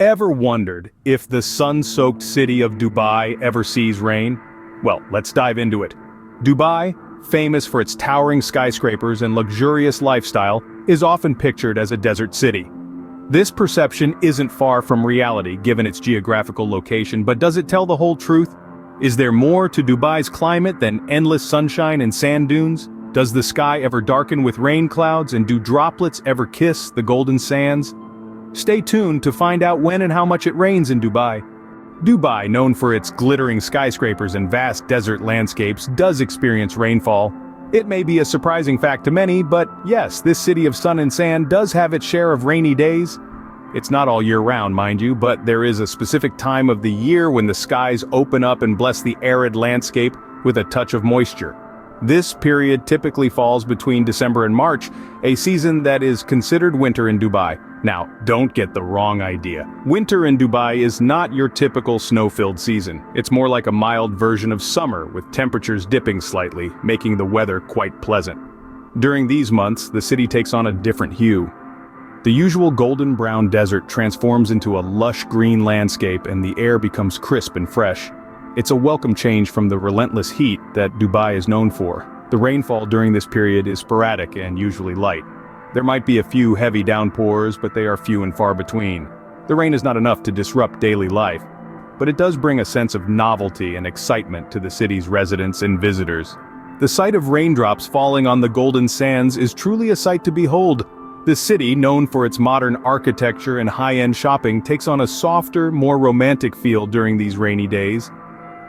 Ever wondered if the sun-soaked city of Dubai ever sees rain? Well, let's dive into it. Dubai, famous for its towering skyscrapers and luxurious lifestyle, is often pictured as a desert city. This perception isn't far from reality given its geographical location, but does it tell the whole truth? Is there more to Dubai's climate than endless sunshine and sand dunes? Does the sky ever darken with rain clouds, and do droplets ever kiss the golden sands? Stay tuned to find out when and how much it rains in Dubai. Dubai, known for its glittering skyscrapers and vast desert landscapes, does experience rainfall. It may be a surprising fact to many, but yes, this city of sun and sand does have its share of rainy days. It's not all year round, mind you, but there is a specific time of the year when the skies open up and bless the arid landscape with a touch of moisture. This period typically falls between December and March, a season that is considered winter in Dubai. Now, don't get the wrong idea. Winter in Dubai is not your typical snow-filled season. It's more like a mild version of summer, with temperatures dipping slightly, making the weather quite pleasant. During these months, the city takes on a different hue. The usual golden brown desert transforms into a lush green landscape, and the air becomes crisp and fresh. It's a welcome change from the relentless heat that Dubai is known for. The rainfall during this period is sporadic and usually light. There might be a few heavy downpours, but they are few and far between. The rain is not enough to disrupt daily life, but it does bring a sense of novelty and excitement to the city's residents and visitors. The sight of raindrops falling on the golden sands is truly a sight to behold. The city, known for its modern architecture and high-end shopping, takes on a softer, more romantic feel during these rainy days.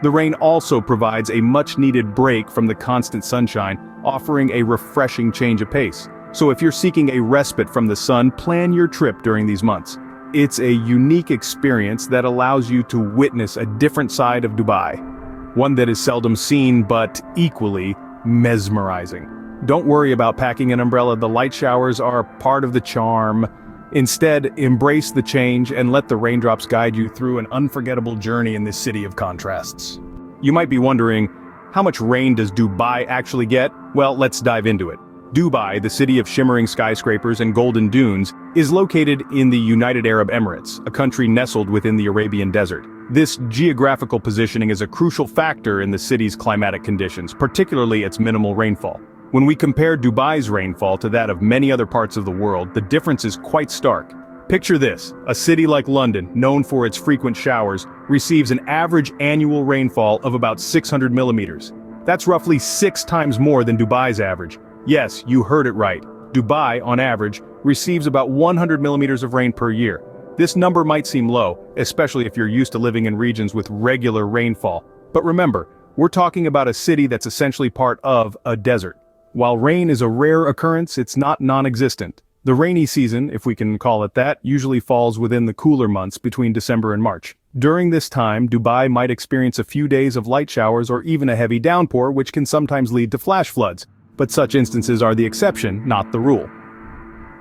The rain also provides a much-needed break from the constant sunshine, offering a refreshing change of pace. So if you're seeking a respite from the sun, plan your trip during these months. It's a unique experience that allows you to witness a different side of Dubai, one that is seldom seen but equally mesmerizing. Don't worry about packing an umbrella, the light showers are part of the charm. Instead, embrace the change and let the raindrops guide you through an unforgettable journey in this city of contrasts. You might be wondering, how much rain does Dubai actually get? Well, let's dive into it. Dubai, the city of shimmering skyscrapers and golden dunes, is located in the United Arab Emirates, a country nestled within the Arabian Desert. This geographical positioning is a crucial factor in the city's climatic conditions, particularly its minimal rainfall. When we compare Dubai's rainfall to that of many other parts of the world, the difference is quite stark. Picture this: a city like London, known for its frequent showers, receives an average annual rainfall of about 600 millimeters. That's roughly 6 times more than Dubai's average. Yes, you heard it right. Dubai, on average, receives about 100 millimeters of rain per year. This number might seem low, especially if you're used to living in regions with regular rainfall. But remember, we're talking about a city that's essentially part of a desert. While rain is a rare occurrence, it's not non-existent. The rainy season, if we can call it that, usually falls within the cooler months between December and March. During this time, Dubai might experience a few days of light showers or even a heavy downpour, which can sometimes lead to flash floods. But such instances are the exception, not the rule.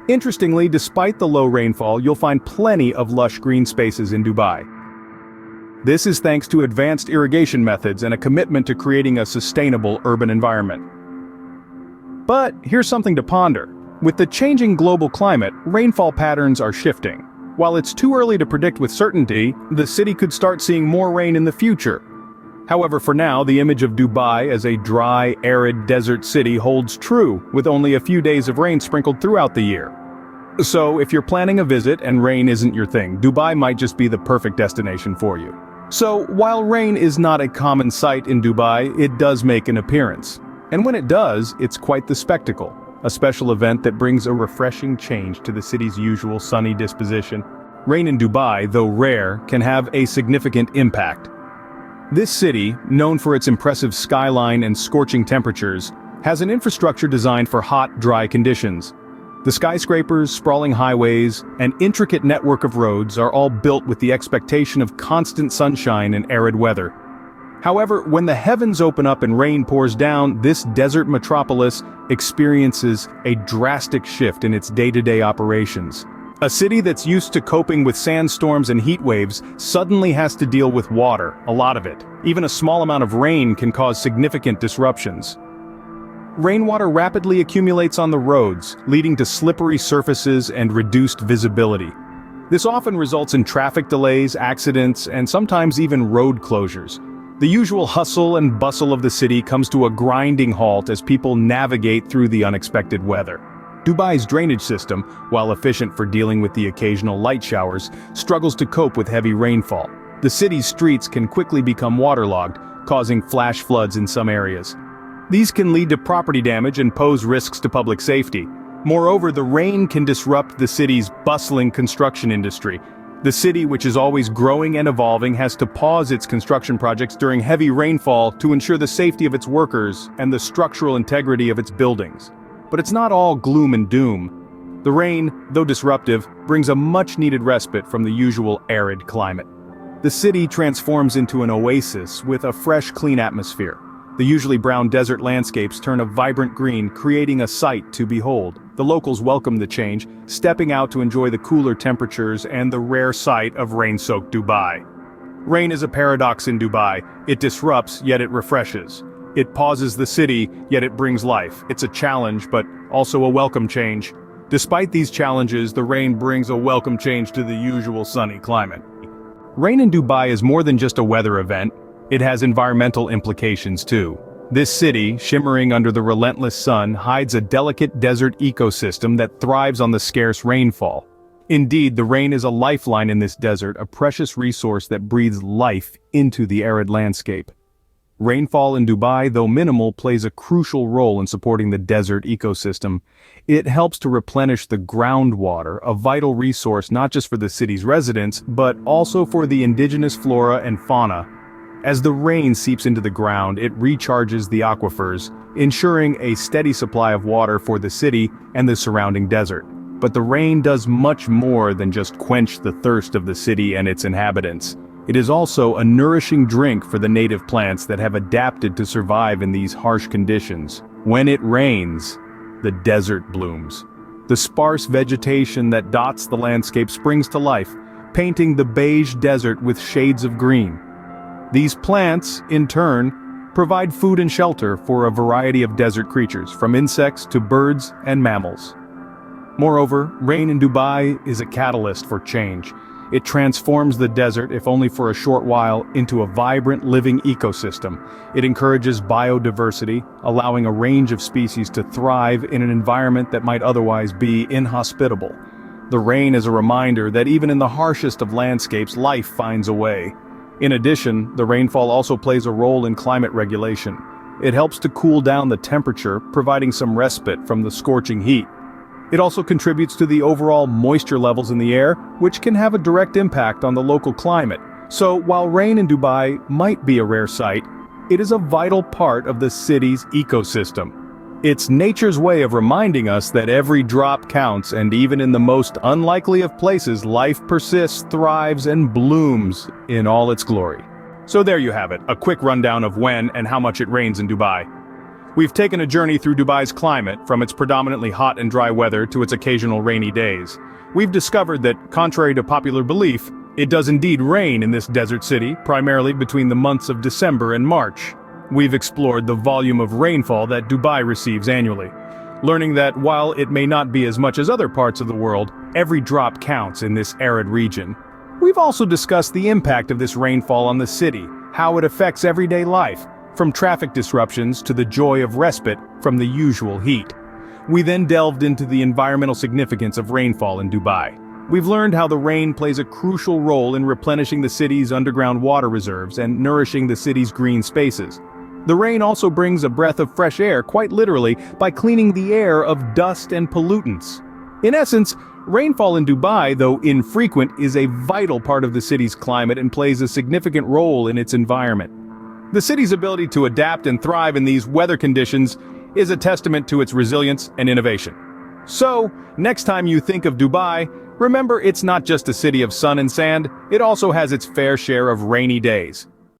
Interestingly, despite the low rainfall, you'll find plenty of lush green spaces in Dubai. This is thanks to advanced irrigation methods and a commitment to creating a sustainable urban environment. But here's something to ponder. With the changing global climate, rainfall patterns are shifting. While it's too early to predict with certainty, the city could start seeing more rain in the future. However, for now, the image of Dubai as a dry, arid desert city holds true, with only a few days of rain sprinkled throughout the year. So, if you're planning a visit and rain isn't your thing, Dubai might just be the perfect destination for you. So, while rain is not a common sight in Dubai, it does make an appearance. And when it does, it's quite the spectacle, a special event that brings a refreshing change to the city's usual sunny disposition. Rain in Dubai, though rare, can have a significant impact. This city, known for its impressive skyline and scorching temperatures, has an infrastructure designed for hot, dry conditions. The skyscrapers, sprawling highways, and intricate network of roads are all built with the expectation of constant sunshine and arid weather. However, when the heavens open up and rain pours down, this desert metropolis experiences a drastic shift in its day-to-day operations. A city that's used to coping with sandstorms and heat waves suddenly has to deal with water, a lot of it. Even a small amount of rain can cause significant disruptions. Rainwater rapidly accumulates on the roads, leading to slippery surfaces and reduced visibility. This often results in traffic delays, accidents, and sometimes even road closures. The usual hustle and bustle of the city comes to a grinding halt as people navigate through the unexpected weather. Dubai's drainage system, while efficient for dealing with the occasional light showers, struggles to cope with heavy rainfall. The city's streets can quickly become waterlogged, causing flash floods in some areas. These can lead to property damage and pose risks to public safety. Moreover, the rain can disrupt the city's bustling construction industry. The city, which is always growing and evolving, has to pause its construction projects during heavy rainfall to ensure the safety of its workers and the structural integrity of its buildings. But it's not all gloom and doom. The rain, though disruptive, brings a much-needed respite from the usual arid climate. The city transforms into an oasis with a fresh, clean atmosphere. The usually brown desert landscapes turn a vibrant green, creating a sight to behold. The locals welcome the change, stepping out to enjoy the cooler temperatures and the rare sight of rain-soaked Dubai. Rain is a paradox in Dubai. It disrupts, yet it refreshes. It pauses the city, yet it brings life. It's a challenge, but also a welcome change. Despite these challenges, the rain brings a welcome change to the usual sunny climate. Rain in Dubai is more than just a weather event. It has environmental implications too. This city, shimmering under the relentless sun, hides a delicate desert ecosystem that thrives on the scarce rainfall. Indeed, the rain is a lifeline in this desert, a precious resource that breathes life into the arid landscape. Rainfall in Dubai, though minimal, plays a crucial role in supporting the desert ecosystem. It helps to replenish the groundwater, a vital resource not just for the city's residents, but also for the indigenous flora and fauna. As the rain seeps into the ground, it recharges the aquifers, ensuring a steady supply of water for the city and the surrounding desert. But the rain does much more than just quench the thirst of the city and its inhabitants. It is also a nourishing drink for the native plants that have adapted to survive in these harsh conditions. When it rains, the desert blooms. The sparse vegetation that dots the landscape springs to life, painting the beige desert with shades of green. These plants, in turn, provide food and shelter for a variety of desert creatures, from insects to birds and mammals. Moreover, rain in Dubai is a catalyst for change. It transforms the desert, if only for a short while, into a vibrant living ecosystem. It encourages biodiversity, allowing a range of species to thrive in an environment that might otherwise be inhospitable. The rain is a reminder that even in the harshest of landscapes, life finds a way. In addition, the rainfall also plays a role in climate regulation. It helps to cool down the temperature, providing some respite from the scorching heat. It also contributes to the overall moisture levels in the air, which can have a direct impact on the local climate. So, while rain in Dubai might be a rare sight, it is a vital part of the city's ecosystem. It's nature's way of reminding us that every drop counts, and even in the most unlikely of places, life persists, thrives, and blooms in all its glory. So there you have it, a quick rundown of when and how much it rains in Dubai. We've taken a journey through Dubai's climate, from its predominantly hot and dry weather to its occasional rainy days. We've discovered that, contrary to popular belief, it does indeed rain in this desert city, primarily between the months of December and March. We've explored the volume of rainfall that Dubai receives annually, learning that while it may not be as much as other parts of the world, every drop counts in this arid region. We've also discussed the impact of this rainfall on the city, how it affects everyday life, from traffic disruptions to the joy of respite from the usual heat. We then delved into the environmental significance of rainfall in Dubai. We've learned how the rain plays a crucial role in replenishing the city's underground water reserves and nourishing the city's green spaces. The rain also brings a breath of fresh air, quite literally, by cleaning the air of dust and pollutants. In essence, rainfall in Dubai, though infrequent, is a vital part of the city's climate and plays a significant role in its environment. The city's ability to adapt and thrive in these weather conditions is a testament to its resilience and innovation. So, next time you think of Dubai, remember it's not just a city of sun and sand, it also has its fair share of rainy days.